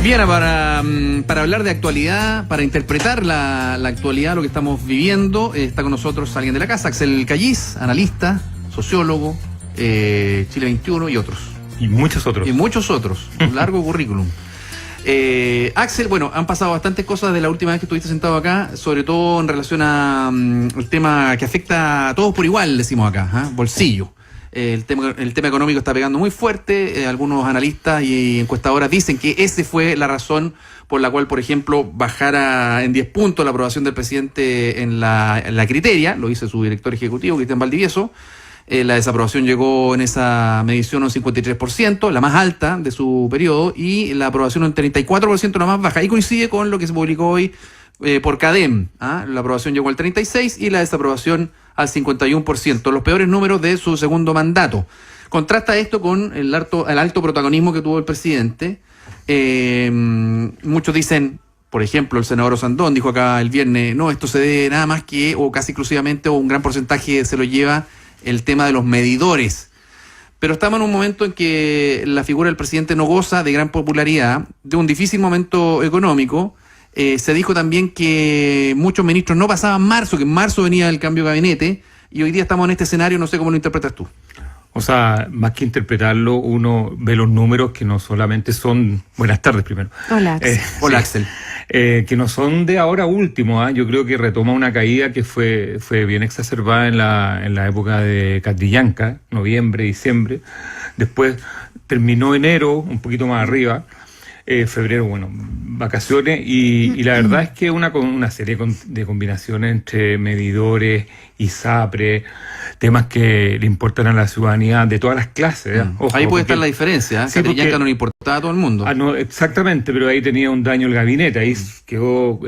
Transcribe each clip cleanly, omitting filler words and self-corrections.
Bien, para hablar de actualidad, para interpretar la actualidad, lo que estamos viviendo, está con nosotros alguien de la casa, Axel Callis, analista, sociólogo, Chile 21 y otros. Y muchos otros. Y muchos otros, un largo currículum. Axel, bueno, han pasado bastantes cosas de la última vez que estuviste sentado acá, sobre todo en relación a el tema que afecta a todos por igual, decimos acá, bolsillo. El tema económico está pegando muy fuerte. Algunos analistas y encuestadoras dicen que esa fue la razón por la cual, por ejemplo, bajara en 10 puntos la aprobación del presidente en la Criteria. Lo dice su director ejecutivo, Cristian Valdivieso. La desaprobación llegó en esa medición a un 53%, la más alta de su periodo, y la aprobación un 34%, la más baja. Y coincide con lo que se publicó hoy por CADEM. La aprobación llegó al 36% y la desaprobación al 51%, los peores números de su segundo mandato. Contrasta esto con el alto protagonismo que tuvo el presidente. Muchos dicen, por ejemplo, el senador Osandón dijo acá el viernes, no, esto se debe nada más que, o casi exclusivamente, o un gran porcentaje se lo lleva el tema de los medidores. Pero estamos en un momento en que la figura del presidente no goza de gran popularidad, de un difícil momento económico. Se dijo también que muchos ministros no pasaban marzo, que en marzo venía el cambio de gabinete, y hoy día estamos en este escenario, no sé cómo lo interpretas tú. O sea, más que interpretarlo, uno ve los números que no solamente son... Buenas tardes primero. Hola, Axel. Hola, Axel. Que no son de ahora último, yo creo que retoma una caída que fue bien exacerbada en la época de Catrillanca, noviembre, diciembre. Después terminó enero, un poquito más arriba. Febrero, bueno, vacaciones, y la verdad es que una serie de combinaciones entre medidores, ISAPRE, temas que le importan a la ciudadanía de todas las clases. Ojo, ahí puede estar la diferencia, sí, Catrillanca no le importaba a todo el mundo. No, exactamente, pero ahí tenía un daño el gabinete, ahí quedó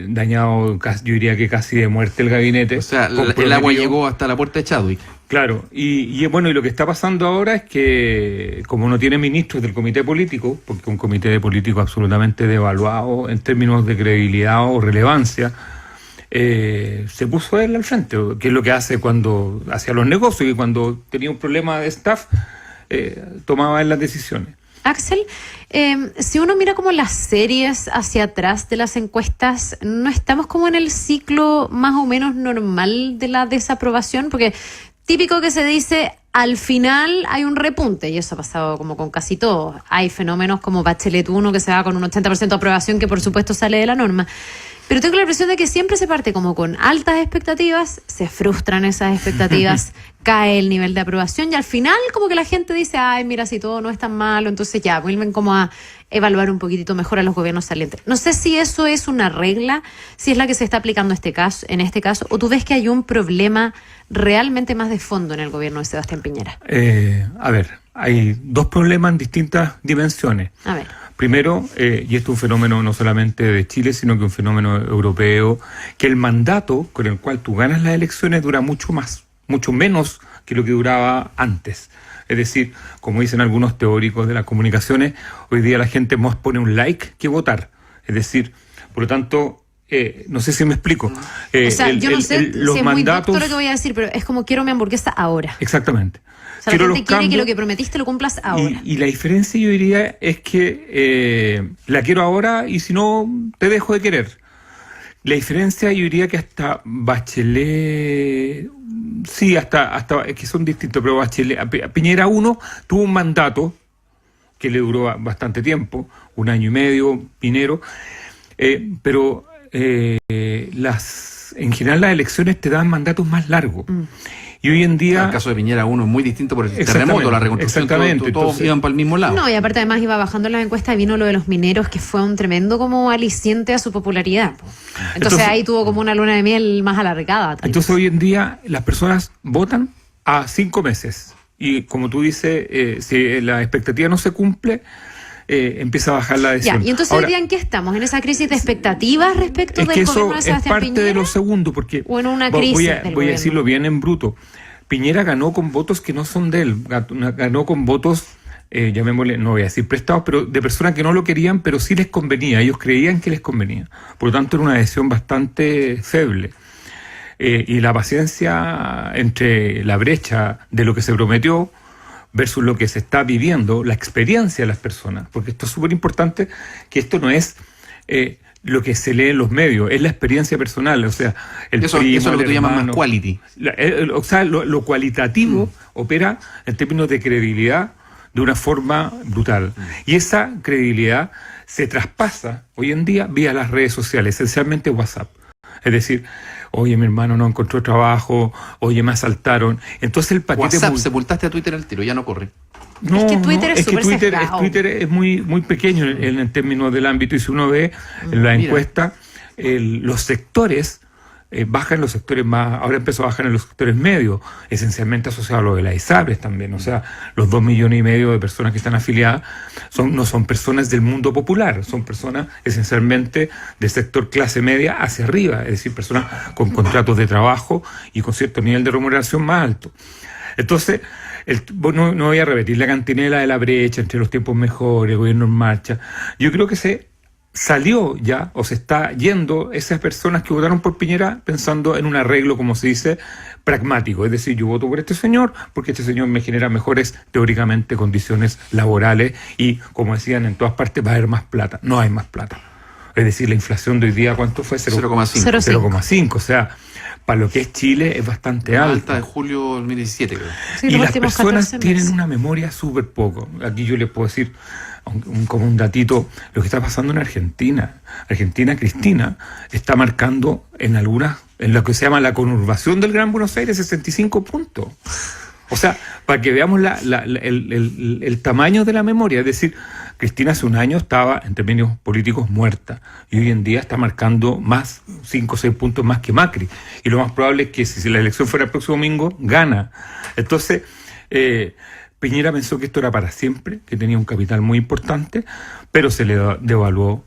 dañado, yo diría que casi de muerte el gabinete. O sea, el agua llegó hasta la puerta de Chadwick. Claro, y bueno, y lo que está pasando ahora es que, como no tiene ministros del comité político, porque un comité político absolutamente devaluado en términos de credibilidad o relevancia, se puso él al frente, que es lo que hace cuando hacía los negocios, y cuando tenía un problema de staff, tomaba él las decisiones. Axel, si uno mira como las series hacia atrás de las encuestas, ¿no estamos como en el ciclo más o menos normal de la desaprobación? Porque típico que se dice, al final hay un repunte, y eso ha pasado como con casi todo. Hay fenómenos como Bachelet 1, que se va con un 80% de aprobación, que por supuesto sale de la norma. Pero tengo la impresión de que siempre se parte como con altas expectativas, se frustran esas expectativas, cae el nivel de aprobación, y al final como que la gente dice, ay, mira, si todo no es tan malo, entonces ya, vuelven como a evaluar un poquitito mejor a los gobiernos salientes. No sé si eso es una regla, si es la que se está aplicando en este caso, o tú ves que hay un problema realmente más de fondo en el gobierno de Sebastián Piñera. A ver, hay dos problemas en distintas dimensiones. A ver. Primero, y esto es un fenómeno no solamente de Chile, sino que un fenómeno europeo, que el mandato con el cual tú ganas las elecciones dura mucho menos que lo que duraba antes. Es decir, como dicen algunos teóricos de las comunicaciones, hoy día la gente más pone un like que votar. Es decir, por lo tanto, no sé si me explico. O sea, yo no sé si es muy doctor lo que voy a decir, pero es como quiero mi hamburguesa ahora. Exactamente. O sea, la gente quiere que lo que prometiste lo cumplas ahora. Y la diferencia, yo diría, es que la quiero ahora y si no, te dejo de querer. La diferencia, yo diría que hasta Bachelet, sí, hasta es que son distintos, pero Bachelet, Piñera 1 tuvo un mandato que le duró bastante tiempo, 1 año y medio, Pinero, pero en general las elecciones te dan mandatos más largos. Y hoy en día... El caso de Piñera 1 es muy distinto por el terremoto, la reconstrucción, todos iban para el mismo lado. No, y aparte además iba bajando las encuestas y vino lo de los mineros, que fue un tremendo como aliciente a su popularidad. Entonces ahí tuvo como una luna de miel más alargada. Entonces hoy en día las personas votan a 5 meses. Y como tú dices, si la expectativa no se cumple, empieza a bajar la adhesión. Ya, y entonces hoy día ¿en qué estamos? ¿En esa crisis de expectativas respecto del gobierno de Sebastián Piñera? Es parte de lo segundo, porque o en una crisis voy a decirlo bien en bruto. Piñera ganó con votos que no son de él, ganó con votos, llamémosle, no voy a decir prestados, pero de personas que no lo querían, pero sí les convenía, ellos creían que les convenía. Por lo tanto, era una decisión bastante feble. Y la paciencia entre la brecha de lo que se prometió versus lo que se está viviendo, la experiencia de las personas, porque esto es súper importante, que esto no es lo que se lee en los medios, es la experiencia personal, o sea, eso es lo que tú llamas más quality. O sea, lo cualitativo opera en términos de credibilidad de una forma brutal. Y esa credibilidad se traspasa hoy en día vía las redes sociales, esencialmente WhatsApp. Es decir, oye, mi hermano no encontró trabajo, oye, me asaltaron. Entonces el paquete... WhatsApp, sepultaste a Twitter al tiro, ya no corre. No, es que Twitter es súper sesgado. Twitter es muy, muy pequeño en términos del ámbito, y si uno ve en la encuesta, los sectores bajan, los sectores más, ahora empezó a bajar en los sectores medios, esencialmente asociado a lo de las ISAPRES también, o sea, los 2,5 millones de personas que están afiliadas no son personas del mundo popular, son personas esencialmente del sector clase media hacia arriba, es decir, personas con contratos de trabajo y con cierto nivel de remuneración más alto. Entonces, no voy a repetir la cantinela de la brecha entre los tiempos mejores, el gobierno en marcha. Yo creo que se salió ya, o se está yendo esas personas que votaron por Piñera pensando en un arreglo, como se dice, pragmático. Es decir, yo voto por este señor porque este señor me genera mejores, teóricamente, condiciones laborales y, como decían en todas partes, va a haber más plata. No hay más plata. Es decir, la inflación de hoy día, ¿cuánto fue? 0,5. 0,5. O sea, para lo que es Chile es bastante alta. De julio de 2017, creo. Sí, y las personas tienen meses. una memoria súper poco. Aquí yo les puedo decir, como un datito, lo que está pasando en Argentina. Argentina, Cristina, está marcando en lo que se llama la conurbación del Gran Buenos Aires 65 puntos. O sea, para que veamos el tamaño de la memoria, es decir, Cristina hace un año estaba, en términos políticos, muerta. Y hoy en día está marcando más, 5 o 6 puntos más que Macri. Y lo más probable es que si la elección fuera el próximo domingo, gana. Entonces, Piñera pensó que esto era para siempre, que tenía un capital muy importante, pero se le devaluó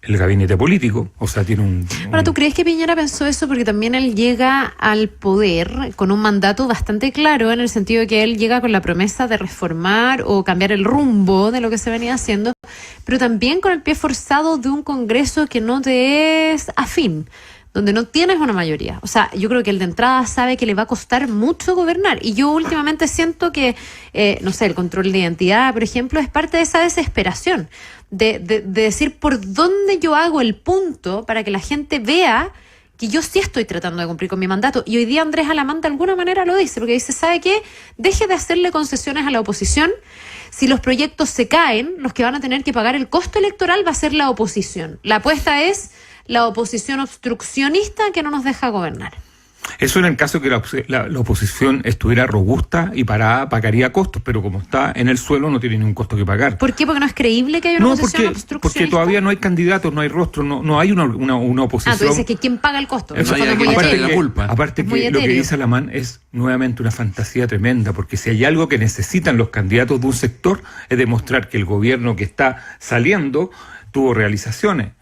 el gabinete político. O sea, tiene Ahora, ¿tú crees que Piñera pensó eso? Porque también él llega al poder con un mandato bastante claro, en el sentido de que él llega con la promesa de reformar o cambiar el rumbo de lo que se venía haciendo, pero también con el pie forzado de un Congreso que no te es afín, donde no tienes una mayoría. O sea, yo creo que él de entrada sabe que le va a costar mucho gobernar. Y yo últimamente siento que, no sé, el control de identidad, por ejemplo, es parte de esa desesperación. De decir por dónde yo hago el punto para que la gente vea que yo sí estoy tratando de cumplir con mi mandato. Y hoy día Andrés Alamán de alguna manera lo dice, porque dice, ¿sabe qué? Deje de hacerle concesiones a la oposición. Si los proyectos se caen, los que van a tener que pagar el costo electoral va a ser la oposición. La apuesta es la oposición obstruccionista que no nos deja gobernar. Eso en el caso que la oposición estuviera robusta y parada, pagaría costos, pero como está en el suelo no tiene ningún costo que pagar. ¿Por qué? Porque no es creíble que haya una oposición obstruccionista. Porque todavía no hay candidatos, no hay rostro, no hay una oposición. Ah, tú dices que ¿quién paga el costo? Eso, la culpa. Aparte que lo que dice Alamán es nuevamente una fantasía tremenda, porque si hay algo que necesitan los candidatos de un sector es demostrar que el gobierno que está saliendo tuvo realizaciones.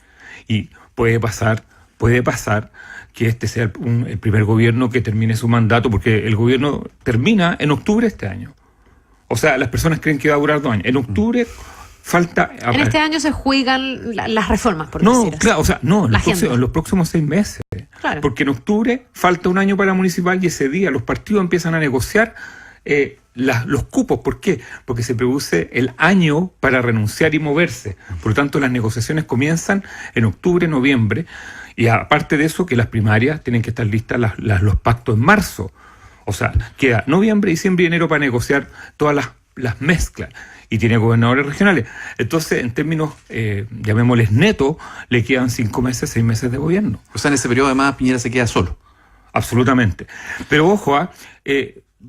Y puede pasar que este sea el primer gobierno que termine su mandato, porque el gobierno termina en octubre de este año. O sea, las personas creen que va a durar 2 años. En octubre falta... En este año se juegan las reformas, por no, decir así. claro, o sea, no, en los próximos 6 meses. Claro. Porque en octubre falta 1 año para la municipal y ese día los partidos empiezan a negociar los cupos. ¿Por qué? Porque se produce el año para renunciar y moverse. Por lo tanto, las negociaciones comienzan en octubre, noviembre. Y aparte de eso, que las primarias tienen que estar listas los pactos en marzo. O sea, queda noviembre, diciembre y enero para negociar todas las mezclas. Y tiene gobernadores regionales. Entonces, en términos, llamémosles netos, le quedan 5 meses, 6 meses de gobierno. O sea, en ese periodo además Piñera se queda solo. Absolutamente. Pero ojo,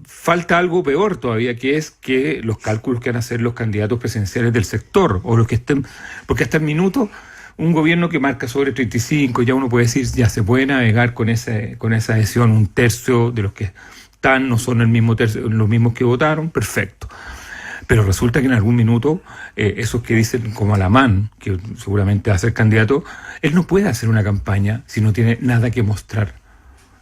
falta algo peor todavía, que es que los cálculos que van a hacer los candidatos presidenciales del sector, o los que estén, porque hasta el minuto, un gobierno que marca sobre 35, ya uno puede decir, ya se puede navegar con esa adhesión, 1/3 de los que están no son los mismos que votaron, perfecto. Pero resulta que en algún minuto, esos que dicen como Alamán, que seguramente va a ser candidato, él no puede hacer una campaña si no tiene nada que mostrar.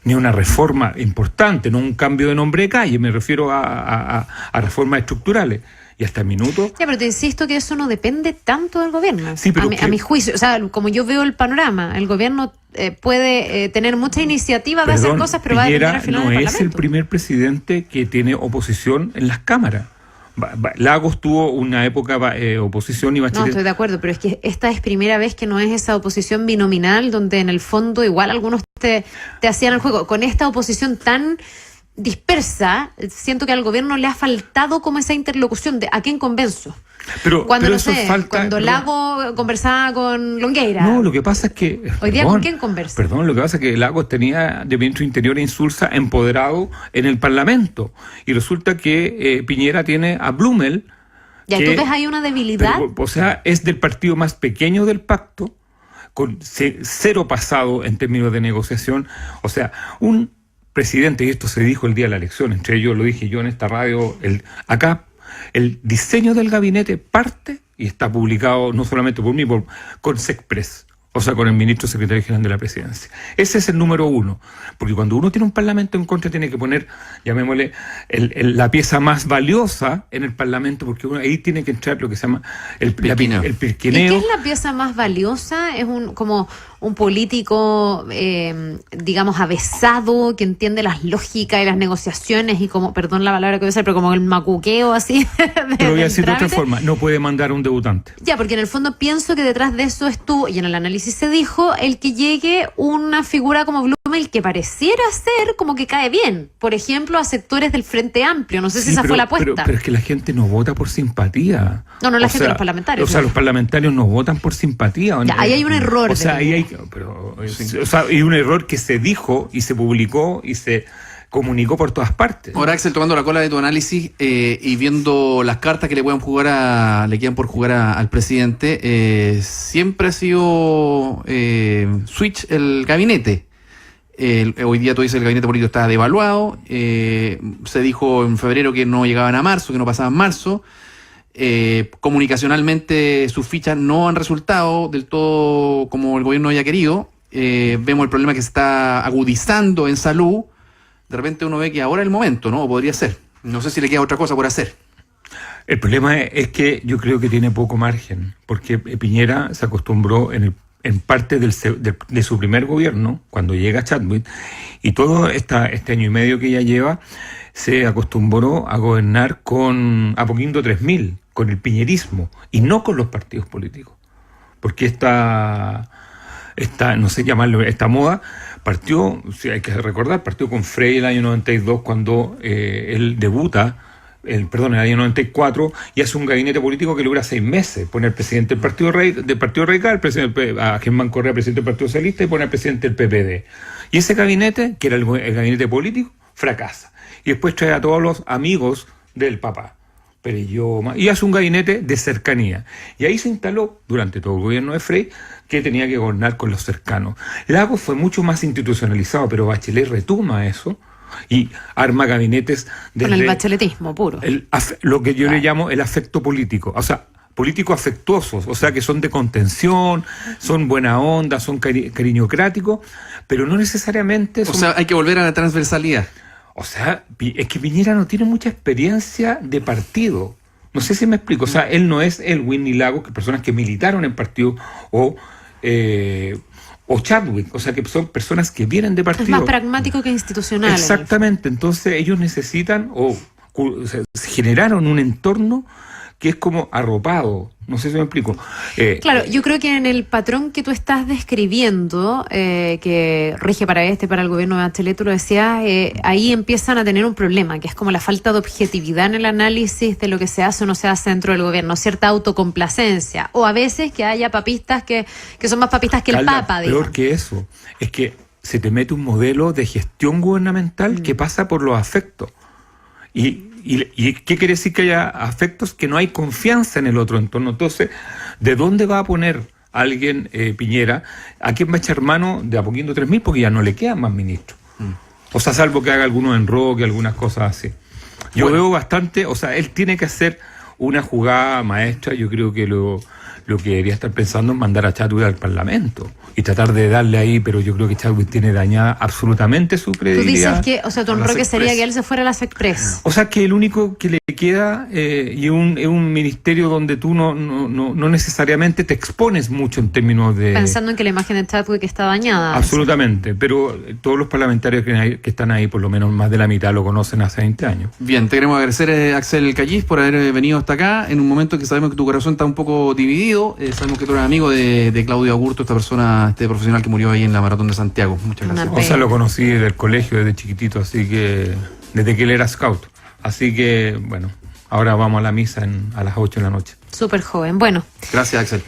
Ni una reforma importante, no un cambio de nombre de calle, me refiero a reformas estructurales. Y hasta el minuto... Ya, pero te insisto que eso no depende tanto del gobierno. Sí, pero a mi juicio, o sea, como yo veo el panorama, el gobierno puede tener mucha iniciativa de hacer cosas, pero va a depender al final no del es Parlamento. el primer presidente que tiene oposición en las cámaras. Lagos tuvo una época oposición y No, Bachelet... estoy de acuerdo, pero es que esta es primera vez que no es esa oposición binominal donde en el fondo igual algunos te hacían el juego. Con esta oposición tan dispersa, siento que al gobierno le ha faltado como esa interlocución de ¿a quién convenzo? Cuando, no sé, cuando Lagos conversaba con Longueira. No, lo que pasa es que... Hoy día, ¿con quién conversa? Perdón, lo que pasa es que Lagos tenía de ministro Interior e Insulza empoderado en el Parlamento. Y resulta que Piñera tiene a Blumel. ¿Ya tú ves ahí una debilidad? O sea, es del partido más pequeño del pacto, con cero pasado en términos de negociación. O sea, un presidente, y esto se dijo el día de la elección, entre ellos lo dije yo en esta radio, acá, el diseño del gabinete parte, y está publicado no solamente por mí, con SECPRES, o sea, con el ministro secretario general de la presidencia. Ese es el número uno, porque cuando uno tiene un parlamento en contra tiene que poner, llamémosle, la pieza más valiosa en el parlamento, porque ahí tiene que entrar lo que se llama el pirquineo. ¿Y qué es la pieza más valiosa? ¿Es como un político, digamos, avesado, que entiende las lógicas y las negociaciones y como, perdón la palabra que voy a usar, pero como el macuqueo así? Pero voy a decir de otra forma, no puede mandar a un debutante. Ya, porque en el fondo pienso que detrás de eso estuvo, y en el análisis se dijo, el que llegue una figura como Blumel que pareciera ser como que cae bien, por ejemplo, a sectores del Frente Amplio. No sé si esa fue la apuesta. Pero es que la gente no vota por simpatía. No, la gente, los parlamentarios. O sea, los parlamentarios no votan por simpatía. Ya, ahí hay un error. O sea, ahí hay... Pero, sí. O sea, hay un error que se dijo y se publicó y se comunicó por todas partes. Ahora, Axel, tomando la cola de tu análisis y viendo las cartas que le quedan por jugar al presidente, siempre ha sido switch el gabinete. Hoy día tú dices el gabinete político está devaluado. Se dijo en febrero que no llegaban a marzo, que no pasaban marzo. Comunicacionalmente sus fichas no han resultado del todo como el gobierno haya querido. Vemos el problema que se está agudizando en salud. De repente uno ve que ahora es el momento, ¿no? O podría ser. No sé si le queda otra cosa por hacer. El problema es que yo creo que tiene poco margen, porque Piñera se acostumbró en parte de su primer gobierno, cuando llega Chadwick, y todo este año y medio que ya lleva, se acostumbró a gobernar con Apoquindo 3000, con el piñerismo, y no con los partidos políticos. Porque esta no sé llamarlo, esta moda, partió, si hay que recordar, partió con Frey el año 92 cuando él debuta, en el año 94, y hace un gabinete político que dura 6 meses. Pone al presidente del Partido Radical, a Germán Correa, presidente del Partido Socialista, y pone al presidente del PPD. Y ese gabinete, que era el gabinete político, fracasa. Y después trae a todos los amigos del papá, Perelló, y hace un gabinete de cercanía. Y ahí se instaló, durante todo el gobierno de Frey, que tenía que gobernar con los cercanos. Lagos fue mucho más institucionalizado, pero Bachelet retoma eso y arma gabinetes con el bacheletismo puro. Lo que yo le llamo el afecto político. O sea, políticos afectuosos, o sea, que son de contención, son buena onda, son cariñocráticos, pero no necesariamente son... O sea, hay que volver a la transversalidad. O sea, es que Piñera no tiene mucha experiencia de partido. No sé si me explico. O sea, él no es el Winnie Lagos, que personas que militaron en partido o Chadwick. O sea, que son personas que vienen de partido. Es más pragmático que institucional. Exactamente. Entonces ellos necesitan generaron un entorno que es como arropado. No sé si me explico. Claro, yo creo que en el patrón que tú estás describiendo, que rige para el gobierno de Bachelet, tú lo decías, ahí empiezan a tener un problema, que es como la falta de objetividad en el análisis de lo que se hace o no se hace dentro del gobierno, cierta autocomplacencia, o a veces que haya papistas que son más papistas que el Papa. Peor que eso, es que se te mete un modelo de gestión gubernamental que pasa por los afectos. ¿Y qué quiere decir que haya afectos? Que no hay confianza en el otro entorno. Entonces, ¿de dónde va a poner alguien, Piñera? ¿A quién va a echar mano de Apoquindo 3000? Porque ya no le quedan más ministros. O sea, salvo que haga algunos enroque, algunas cosas así. Yo veo bastante, o sea, él tiene que hacer una jugada maestra. Yo creo que lo lo que debería estar pensando es mandar a Chadwick al Parlamento y tratar de darle ahí, pero yo creo que Chadwick tiene dañada absolutamente su Tú credibilidad. dices que, o sea, tu enroque sería que él se fuera a la SECPRES. O sea, que el único que le queda y es un ministerio donde tú no necesariamente te expones mucho en términos de... Pensando en que la imagen de Chadwick está dañada. Absolutamente, pero todos los parlamentarios que están ahí, por lo menos más de la mitad, lo conocen hace 20 años. Bien, te queremos agradecer, Axel Callis, por haber venido hasta acá en un momento que sabemos que tu corazón está un poco dividido. Sabemos que tú eres amigo de Claudio Agurto, esta persona, este profesional que murió ahí en la Maratón de Santiago. Muchas gracias. Una O sea, lo conocí del colegio desde chiquitito, así que desde que él era scout. Así que, bueno, ahora vamos a la misa a las 8 de la noche. Súper joven. Bueno. Gracias, Axel.